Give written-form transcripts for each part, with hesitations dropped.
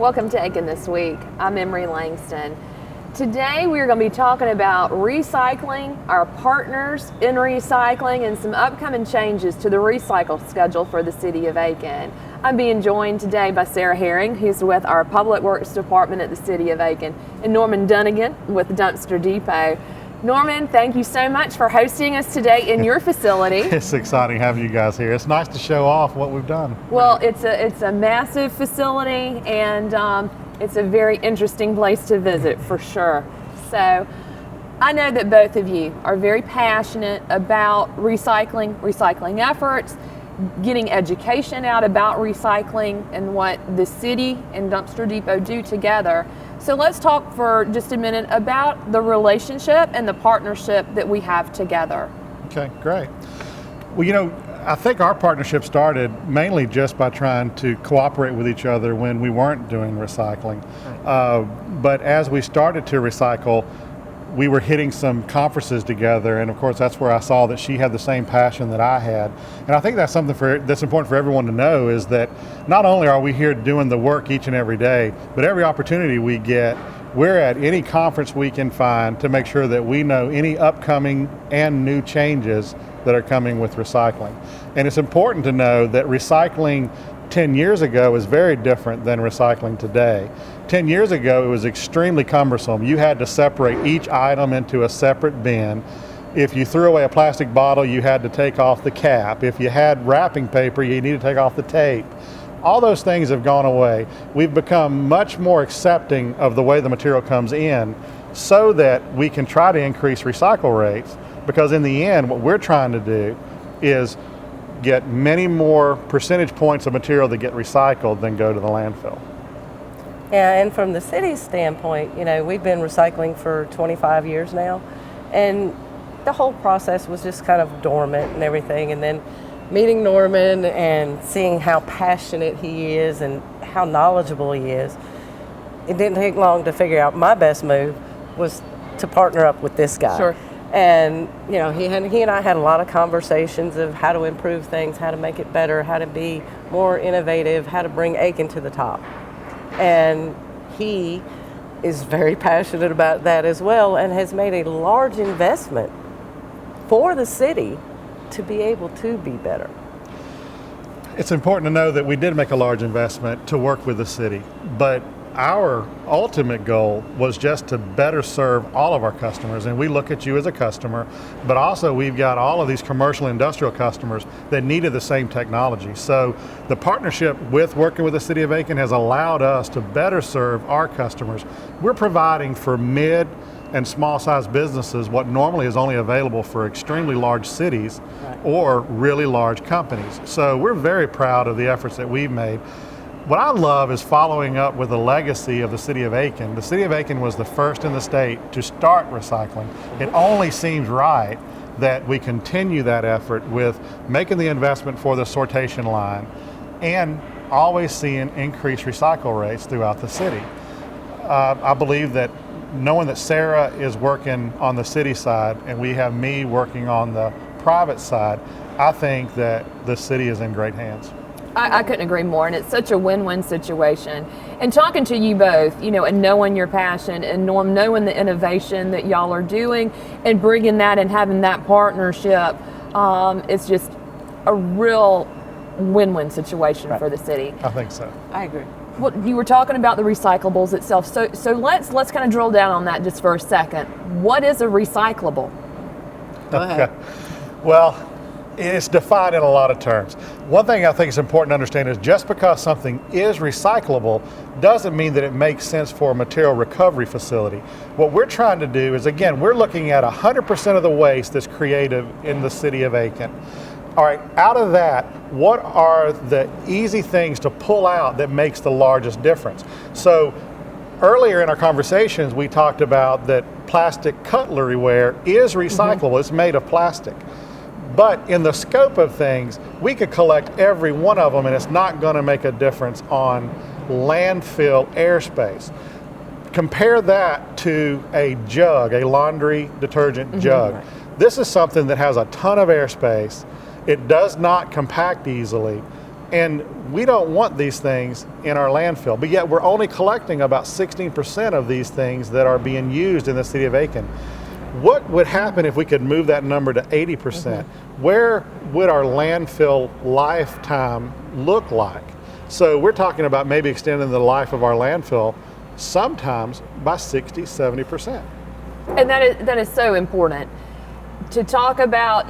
Welcome to Aiken This Week. I'm Emory Langston. Today we're going to be talking about recycling, our partners in recycling, and some upcoming changes to the recycle schedule for the City of Aiken. I'm being joined today by Sarah Herring, who's with our Public Works Department at the City of Aiken, and Norman Dunagan with Dumpster Depot. Norman, thank you so much for hosting us today in your facility. It's exciting having you guys here. It's nice to show off what we've done. Well, it's a massive facility, and it's a very interesting place to visit for sure. So I know that both of you are very passionate about recycling efforts, getting education out about recycling and what the city and Dumpster Depot do together. So let's talk for just a minute about the relationship and the partnership that we have together. Okay, great. Well, I think our partnership started mainly just by trying to cooperate with each other when we weren't doing recycling. But as we started to recycle, we were hitting some conferences together, and of course that's where I saw that she had the same passion that I had. And I think that's something that's important for everyone to know, is that not only are we here doing the work each and every day, but every opportunity we get, we're at any conference we can find to make sure that we know any upcoming and new changes that are coming with recycling. And it's important to know that recycling 10 years ago is very different than recycling today. 10 years ago, it was extremely cumbersome. You had to separate each item into a separate bin. If you threw away a plastic bottle, you had to take off the cap. If you had wrapping paper, you needed to take off the tape. All those things have gone away. We've become much more accepting of the way the material comes in so that we can try to increase recycle rates, because in the end, what we're trying to do is get many more percentage points of material that get recycled than go to the landfill. Yeah, and from the city's standpoint, we've been recycling for 25 years now, and the whole process was just kind of dormant and everything. And then meeting Norman and seeing how passionate he is and how knowledgeable he is, it didn't take long to figure out my best move was to partner up with this guy. Sure. And he and I had a lot of conversations of how to improve things, how to make it better, how to be more innovative, how to bring Aiken to the top. And he is very passionate about that as well, and has made a large investment for the city to be able to be better. It's important to know that we did make a large investment to work with the city, but our ultimate goal was just to better serve all of our customers. And we look at you as a customer, but also we've got all of these commercial industrial customers that needed the same technology. So the partnership with working with the City of Aiken has allowed us to better serve our customers. We're providing for mid and small size businesses what normally is only available for extremely large cities or really large companies. So we're very proud of the efforts that we've made. What I love is following up with the legacy of the City of Aiken. The City of Aiken was the first in the state to start recycling. It only seems right that we continue that effort with making the investment for the sortation line and always seeing increased recycle rates throughout the city. I believe that knowing that Sarah is working on the city side and we have me working on the private side, I think that the city is in great hands. I couldn't agree more, and it's such a win-win situation. And talking to you both, and knowing your passion, and Norm, knowing the innovation that y'all are doing and bringing that and having that partnership, it's just a real win-win situation for the city. I think so. I agree. Well, you were talking about the recyclables itself, so let's kind of drill down on that just for a second. What is a recyclable? Go ahead. Okay. Well, it's defined in a lot of terms. One thing I think is important to understand is just because something is recyclable doesn't mean that it makes sense for a material recovery facility. What we're trying to do is, again, we're looking at 100% of the waste that's created in the City of Aiken. All right, out of that, what are the easy things to pull out that makes the largest difference? So earlier in our conversations, we talked about that plastic cutlery ware is recyclable. It's made of plastic. But in the scope of things, we could collect every one of them and it's not going to make a difference on landfill airspace. Compare that to a jug, a laundry detergent jug. Right. This is something that has a ton of airspace. It does not compact easily, And we don't want these things in our landfill, but yet we're only collecting about 16% of these things that are being used in the city of Aiken. What would happen if we could move that number to 80%? Where would our landfill lifetime look like? So we're talking about maybe extending the life of our landfill sometimes by 60, 70%. And that is so important to talk about.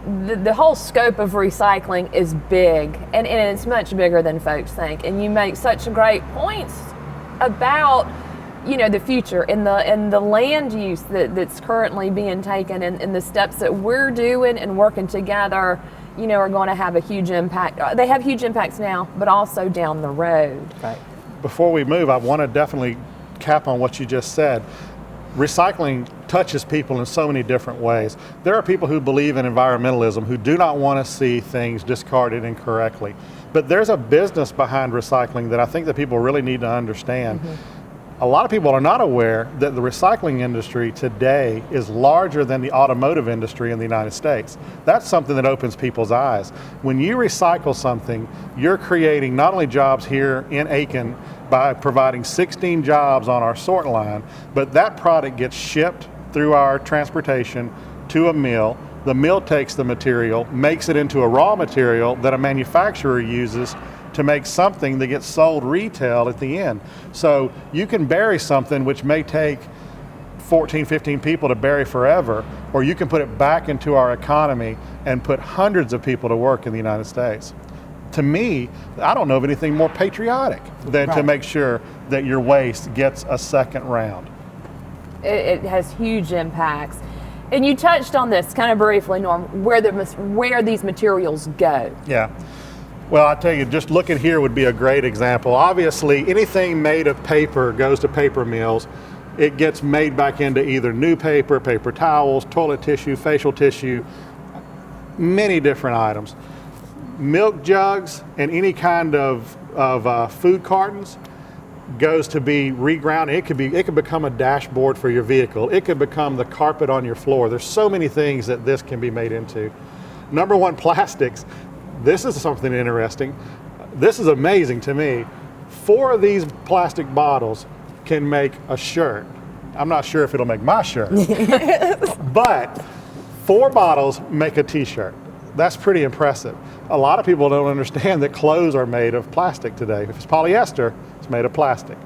The whole scope of recycling is big, and it's much bigger than folks think. And you make such great points about, the future and the land use that's currently being taken, and the steps that we're doing and working together, are going to have a huge impact. They have huge impacts now, but also down the road. Right. Before we move, I want to definitely cap on what you just said. Recycling touches people in so many different ways. There are people who believe in environmentalism who do not want to see things discarded incorrectly. But there's a business behind recycling that I think that people really need to understand. A lot of people are not aware that the recycling industry today is larger than the automotive industry in the United States. That's something that opens people's eyes. When you recycle something, you're creating not only jobs here in Aiken by providing 16 jobs on our sort line, but that product gets shipped through our transportation to a mill. The mill takes the material, makes it into a raw material that a manufacturer uses to make something that gets sold retail at the end. So you can bury something which may take 14, 15 people to bury forever, or you can put it back into our economy and put hundreds of people to work in the United States. To me, I don't know of anything more patriotic than to make sure that your waste gets a second round. It has huge impacts. And you touched on this kind of briefly, Norm, where these materials go. Yeah. Well, I tell you, just looking here would be a great example. Obviously, anything made of paper goes to paper mills. It gets made back into either new paper, paper towels, toilet tissue, facial tissue, many different items. Milk jugs and any kind of food cartons goes to be reground. It could become a dashboard for your vehicle. It could become the carpet on your floor. There's so many things that this can be made into. Number one, plastics. This is something interesting. This is amazing to me. 4 of these plastic bottles can make a shirt. I'm not sure if it'll make my shirt, but 4 bottles make a t-shirt. That's pretty impressive. A lot of people don't understand that clothes are made of plastic today. If it's polyester, it's made of plastic.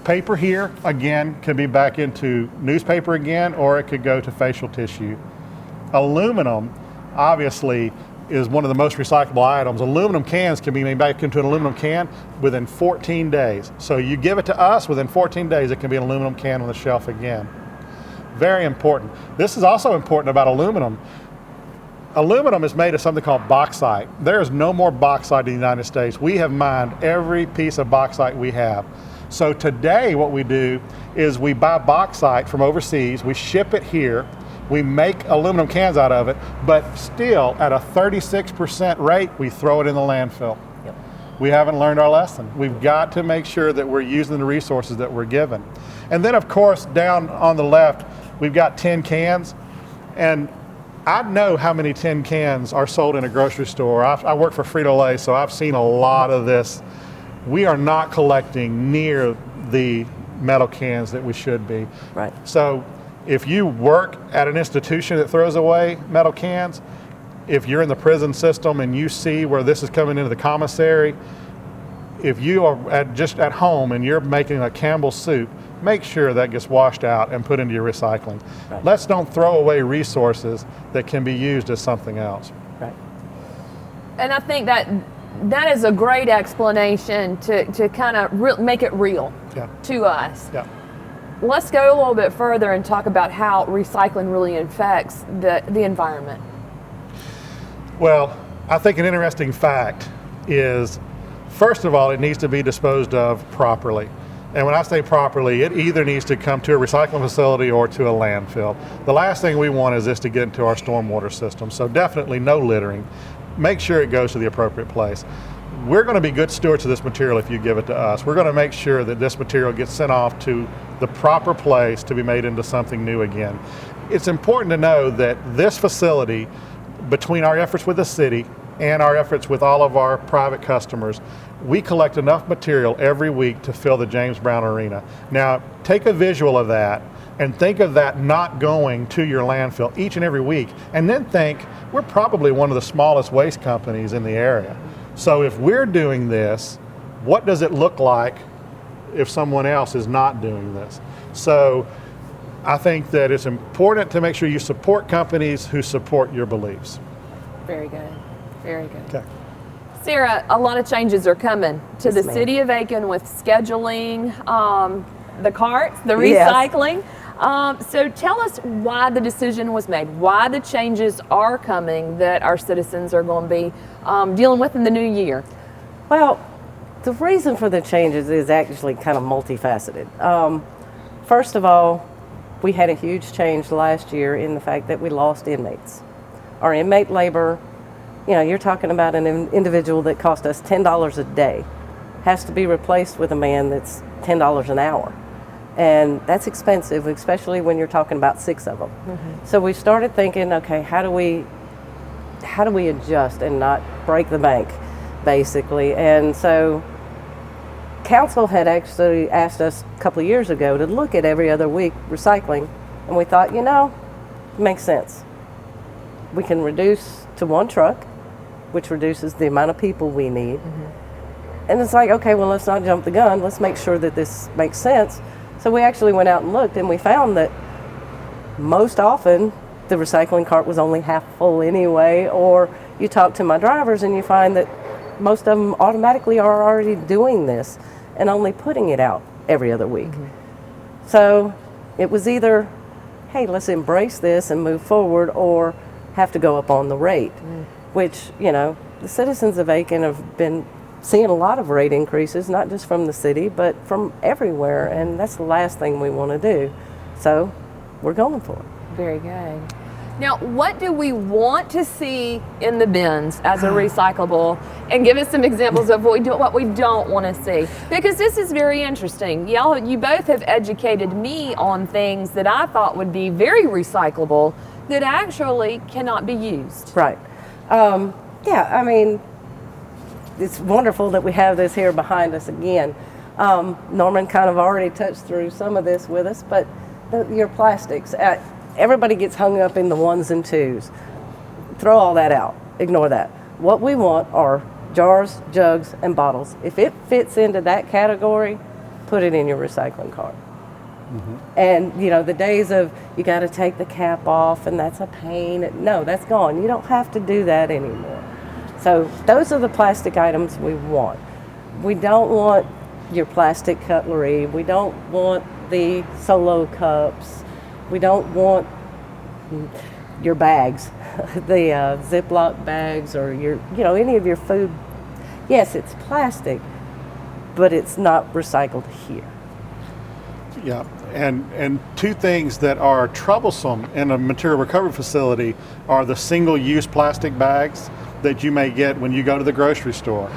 Paper here, again, could be back into newspaper again, or it could go to facial tissue. Aluminum, obviously, is one of the most recyclable items. Aluminum cans can be made back into an aluminum can within 14 days. So you give it to us, within 14 days, it can be an aluminum can on the shelf again. Very important. This is also important about aluminum. Aluminum is made of something called bauxite. There is no more bauxite in the United States. We have mined every piece of bauxite we have. So today what we do is we buy bauxite from overseas, we ship it here, we make aluminum cans out of it, but still at a 36% rate, we throw it in the landfill. Yep. We haven't learned our lesson. We've got to make sure that we're using the resources that we're given. And then of course, down on the left, we've got tin cans. And I know how many tin cans are sold in a grocery store. I work for Frito-Lay, so I've seen a lot of this. We are not collecting near the metal cans that we should be. Right. So if you work at an institution that throws away metal cans, if you're in the prison system and you see where this is coming into the commissary, if you are just at home and you're making a Campbell's soup, make sure that gets washed out and put into your recycling. Right. Let's don't throw away resources that can be used as something else. Right. And I think that is a great explanation to kind of make it real to us. Yeah. Let's go a little bit further and talk about how recycling really affects the environment. Well, I think an interesting fact is, first of all, it needs to be disposed of properly. And when I say properly, it either needs to come to a recycling facility or to a landfill. The last thing we want is this to get into our stormwater system. So definitely no littering. Make sure it goes to the appropriate place. We're going to be good stewards of this material if you give it to us. We're going to make sure that this material gets sent off to the proper place to be made into something new again. It's important to know that this facility, between our efforts with the city and our efforts with all of our private customers, we collect enough material every week to fill the James Brown Arena. Now, take a visual of that and think of that not going to your landfill each and every week, and then think, we're probably one of the smallest waste companies in the area. So if we're doing this, what does it look like if someone else is not doing this? So I think that it's important to make sure you support companies who support your beliefs. Very good. Very good. Okay. Sarah, a lot of changes are coming to Yes, the ma'am. City of Aiken with scheduling, the carts, the Yes. recycling. So tell us why the decision was made, why the changes are coming that our citizens are going to be dealing with in the new year. Well, the reason for the changes is actually kind of multifaceted. First of all, we had a huge change last year in the fact that we lost inmates. Our inmate labor, you know, you're talking about an individual that cost us $10 a day, has to be replaced with a man that's $10 an hour. And that's expensive, especially when you're talking about 6 of them. Mm-hmm. So we started thinking, okay, how do we adjust and not break the bank, basically? And so council had actually asked us a couple of years ago to look at every other week recycling, and we thought, you know, it makes sense. We can reduce to 1 truck, which reduces the amount of people we need. Mm-hmm. And it's like, okay, well, let's not jump the gun. Let's make sure that this makes sense. So we actually went out and looked, and we found that most often the recycling cart was only half full anyway, or you talk to my drivers and you find that most of them automatically are already doing this and only putting it out every other week. Mm-hmm. So it was either, hey, let's embrace this and move forward, or have to go up on the rate, which, you know, the citizens of Aiken have been seeing a lot of rate increases, not just from the city, but from everywhere, and that's the last thing we want to do. So we're going for it. Very good. Now, what do we want to see in the bins as a recyclable? And give us some examples of what we don't want to see. Because this is very interesting. Y'all, you both have educated me on things that I thought would be very recyclable that actually cannot be used. Right. Yeah, I mean, it's wonderful that we have this here behind us again. Norman kind of already touched through some of this with us, but your plastics, everybody gets hung up in the 1s and 2s. Throw all that out. Ignore that. What we want are jars, jugs, and bottles. If it fits into that category, put it in your recycling cart. Mm-hmm. And, you know, the days of you got to take the cap off and that's a pain. No, that's gone. You don't have to do that anymore. So those are the plastic items we want. We don't want your plastic cutlery. We don't want the solo cups. We don't want your bags, the Ziploc bags, or your, you know, any of your food. Yes, it's plastic, but it's not recycled here. Yeah, and 2 things that are troublesome in a material recovery facility are the single-use plastic bags that you may get when you go to the grocery store.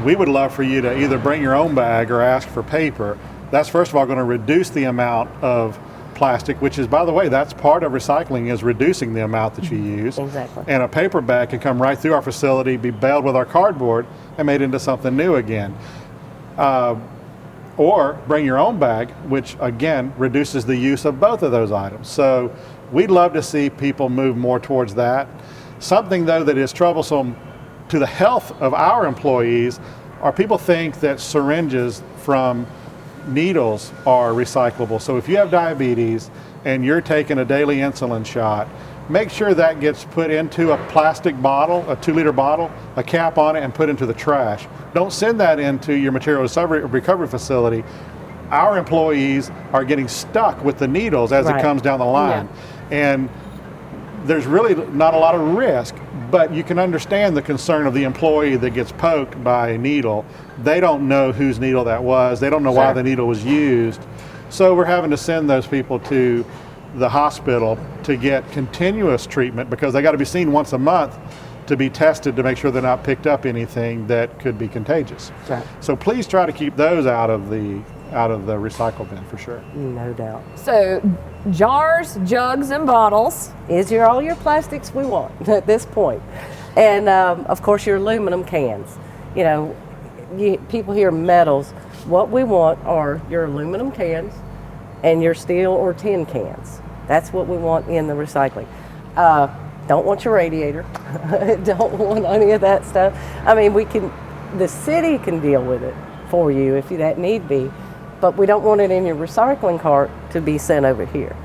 We would love for you to either bring your own bag or ask for paper. That's first of all going to reduce the amount of plastic, which is, by the way, that's part of recycling, is reducing the amount that you use. Exactly. And a paper bag can come right through our facility, be baled with our cardboard, and made into something new again. Or bring your own bag, which again reduces the use of both of those items. So we'd love to see people move more towards that. Something though that is troublesome to the health of our employees are people think that syringes from needles are recyclable. So if you have diabetes and you're taking a daily insulin shot, make sure that gets put into a plastic bottle, a 2-liter bottle, a cap on it, and put into the trash. Don't send that into your material recovery facility. Our employees are getting stuck with the needles as it comes down the line. Yeah. And there's really not a lot of risk, but you can understand the concern of the employee that gets poked by a needle. They don't know whose needle that was. They don't know why the needle was used. So we're having to send those people to the hospital to get continuous treatment because they got to be seen once a month to be tested to make sure they're not picked up anything that could be contagious. Right. So please try to keep those out of the recycle bin for sure. No doubt. So jars, jugs, and bottles. Is all your plastics we want at this point. And of course your aluminum cans. You know, people hear metals. What we want are your aluminum cans and your steel or tin cans. That's what we want in the recycling. Don't want your radiator. Don't want any of that stuff. I mean, the city can deal with it for you if that need be, but we don't want it in your recycling cart to be sent over here.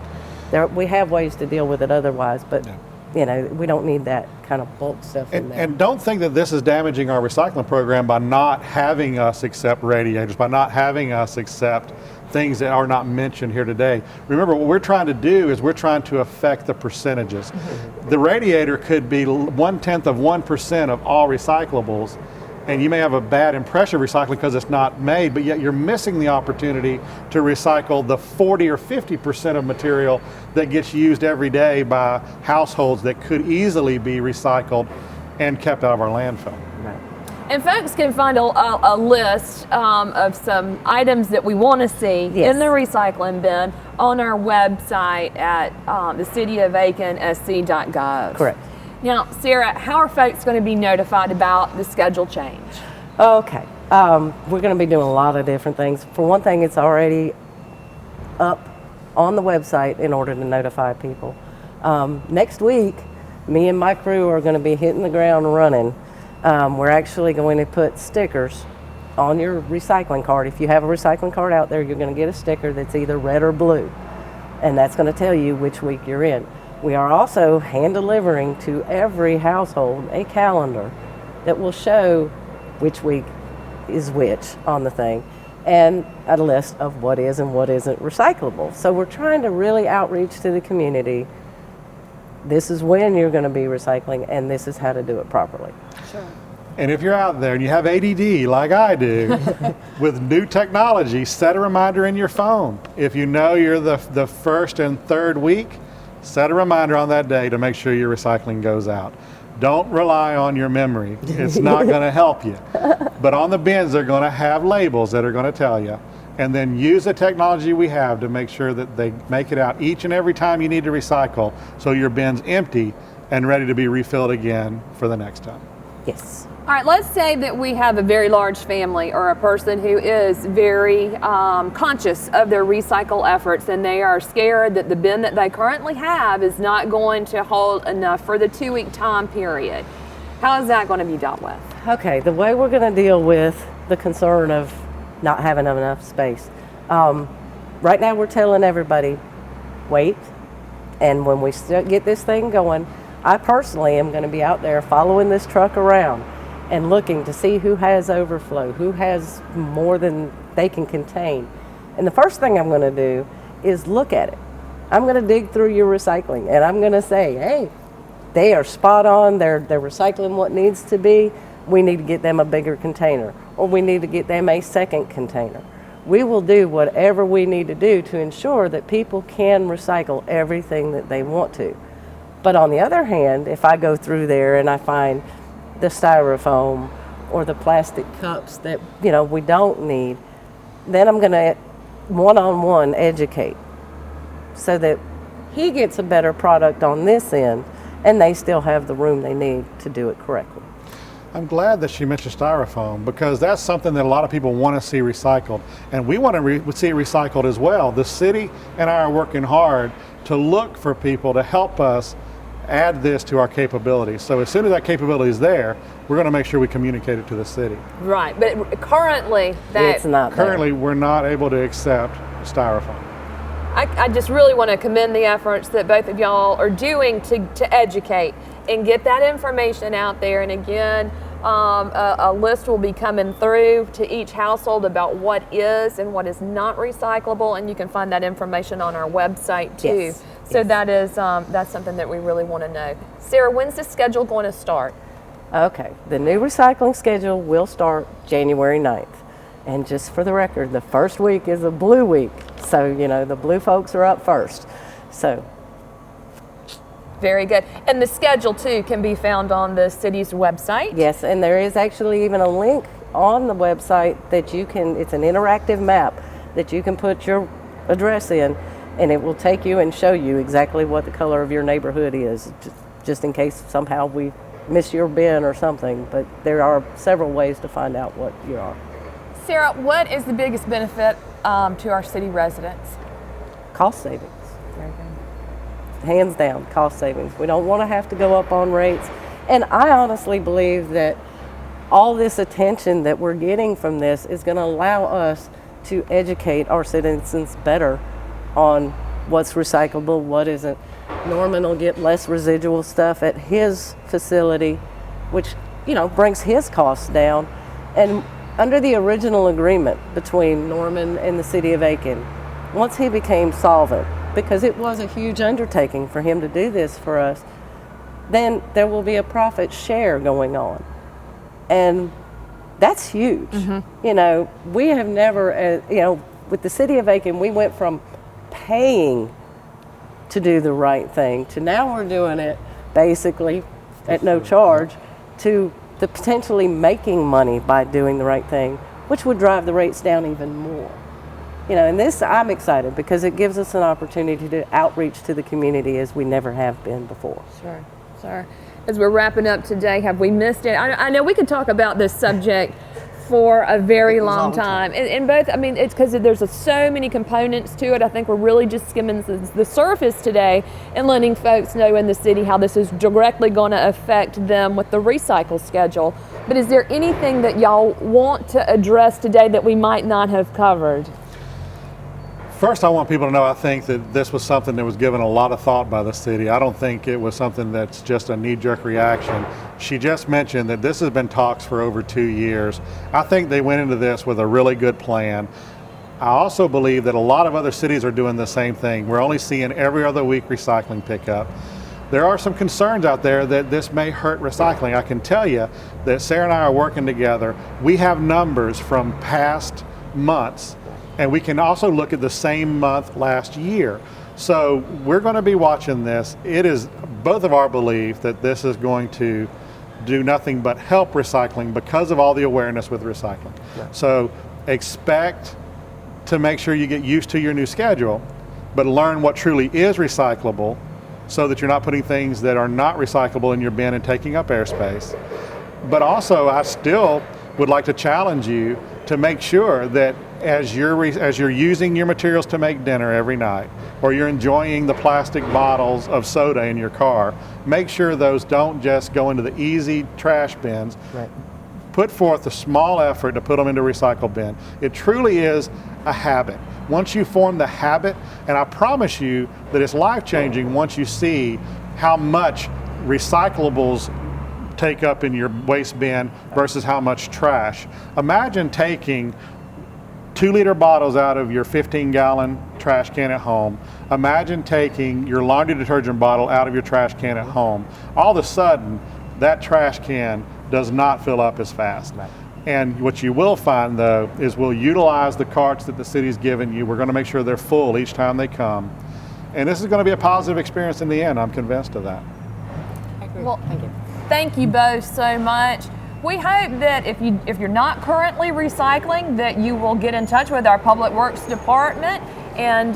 We have ways to deal with it otherwise, but you know, we don't need that kind of bulk stuff in there. And don't think that this is damaging our recycling program by not having us accept radiators, by not having us accept things that are not mentioned here today. Remember, what we're trying to do is we're trying to affect the percentages. The radiator could be 0.1% of all recyclables, and you may have a bad impression of recycling because it's not made, but yet you're missing the opportunity to recycle the 40 or 50% of material that gets used every day by households that could easily be recycled and kept out of our landfill. Right. And folks can find a list of some items that we want to see in the recycling bin on our website at the City of Aiken SC.gov. Correct. Now, Sarah, how are folks going to be notified about the schedule change? Okay, we're going to be doing a lot of different things. For one thing, it's already up on the website in order to notify people. Next week, me and my crew are going to be hitting the ground running. We're actually going to put stickers on your recycling card. If you have a recycling card out there, you're going to get a sticker that's either red or blue, and that's going to tell you which week you're in. We are also hand delivering to every household a calendar that will show which week is which on the thing, and a list of what is and what isn't recyclable. So we're trying to really outreach to the community. This is when you're going to be recycling, and this is how to do it properly. Sure. And if you're out there and you have ADD like I do, with new technology, set a reminder in your phone. If you know you're the first and third week, set a reminder on that day to make sure your recycling goes out. Don't rely on your memory. It's not going to help you. But on the bins, they're going to have labels that are going to tell you. And then use the technology we have to make sure that they make it out each and every time you need to recycle, so your bin's empty and ready to be refilled again for the next time. Yes. All right, let's say that we have a very large family or a person who is very conscious of their recycle efforts, and they are scared that the bin that they currently have is not going to hold enough for the 2-week time period. How is that going to be dealt with? Okay, the way we're going to deal with the concern of not having enough space. Right now we're telling everybody, wait, and when we get this thing going, I personally am going to be out there following this truck around and looking to see who has overflow, who has more than they can contain. And the first thing I'm going to do is look at it. I'm going to dig through your recycling, and I'm going to say, hey, they are spot on, they're recycling what needs to be. We need to get them a bigger container, or we need to get them a second container. We will do whatever we need to do to ensure that people can recycle everything that they want to. But on the other hand, if I go through there and I find the styrofoam or the plastic cups that we don't need, then I'm going to one-on-one educate so that he gets a better product on this end and they still have the room they need to do it correctly. I'm glad that she mentioned styrofoam, because that's something that a lot of people want to see recycled, and we want to see it recycled as well. The city and I are working hard to look for people to help us add this to our capabilities. So as soon as that capability is there, we're going to make sure we communicate it to the city. Right, but currently it's not currently we're not able to accept styrofoam. I just really want to commend the efforts that both of y'all are doing to educate and get that information out there. And again, a list will be coming through to each household about what is and what is not recyclable, and you can find that information on our website too. Yes. So that is that's something that we really want to know. Sarah, when's the schedule going to start? Okay, the new recycling schedule will start January 9th. And just for the record, the first week is a blue week. So, the blue folks are up first. So. Very good. And the schedule too can be found on the city's website? Yes, and there is actually even a link on the website that it's an interactive map that you can put your address in, and it will take you and show you exactly what the color of your neighborhood is, just in case somehow we miss your bin or something, but there are several ways to find out what you are. Sarah, what is the biggest benefit to our city residents? Cost savings. Very good. Hands down, cost savings. We don't want to have to go up on rates. And I honestly believe that all this attention that we're getting from this is going to allow us to educate our citizens better on what's recyclable, what isn't. Norman will get less residual stuff at his facility, which, brings his costs down. And under the original agreement between Norman and the City of Aiken, once he became solvent, because it was a huge undertaking for him to do this for us, then there will be a profit share going on. And that's huge. We have never, with the City of Aiken, we went from paying to do the right thing to now we're doing it basically at no charge, to the potentially making money by doing the right thing, which would drive the rates down even more. And this, I'm excited because it gives us an opportunity to outreach to the community as we never have been before. Sure. As we're wrapping up today, have we missed it? I know we could talk about this subject for a very long time. And both, it's because there's so many components to it. I think we're really just skimming the surface today and letting folks know in the city how this is directly going to affect them with the recycle schedule. But is there anything that y'all want to address today that we might not have covered? First, I want people to know I think that this was something that was given a lot of thought by the city. I don't think it was something that's just a knee-jerk reaction. She just mentioned that this has been talks for over 2 years. I think they went into this with a really good plan. I also believe that a lot of other cities are doing the same thing. We're only seeing every other week recycling pickup. There are some concerns out there that this may hurt recycling. I can tell you that Sarah and I are working together. We have numbers from past months, and we can also look at the same month last year. So we're going to be watching this. It is both of our belief that this is going to do nothing but help recycling because of all the awareness with recycling. Yeah. So expect to make sure you get used to your new schedule, but learn what truly is recyclable so that you're not putting things that are not recyclable in your bin and taking up airspace. But also, I still would like to challenge you to make sure that as you're using your materials to make dinner every night, or you're enjoying the plastic bottles of soda in your car, make sure those don't just go into the easy trash bins. Right. Put forth a small effort to put them into a recycle bin. It truly is a habit. Once you form the habit, and I promise you that it's life-changing once you see how much recyclables take up in your waste bin versus how much trash. Imagine taking 2-liter bottles out of your 15-gallon trash can at home. Imagine taking your laundry detergent bottle out of your trash can at home. All of a sudden, that trash can does not fill up as fast. Right. And what you will find, though, is we'll utilize the carts that the city's given you. We're going to make sure they're full each time they come. And this is going to be a positive experience in the end. I'm convinced of that. I agree. Well, thank you. Thank you both so much. We hope that if you're not currently recycling, that you will get in touch with our Public Works Department and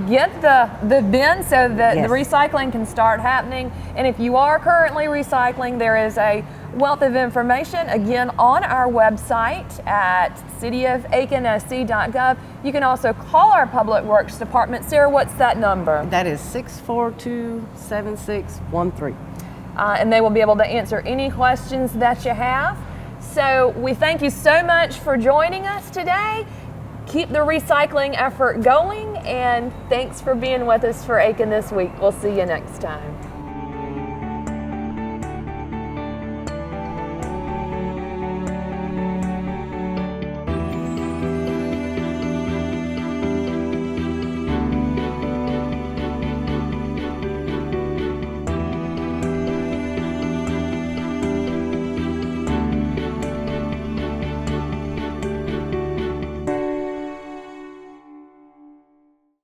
get the bin so that the recycling can start happening. And if you are currently recycling, there is a wealth of information, again, on our website at cityofaikenSC.gov. You can also call our Public Works Department. Sarah, what's that number? That is 642-7613. And they will be able to answer any questions that you have. So we thank you so much for joining us today. Keep the recycling effort going, and thanks for being with us for Aiken This Week. We'll see you next time.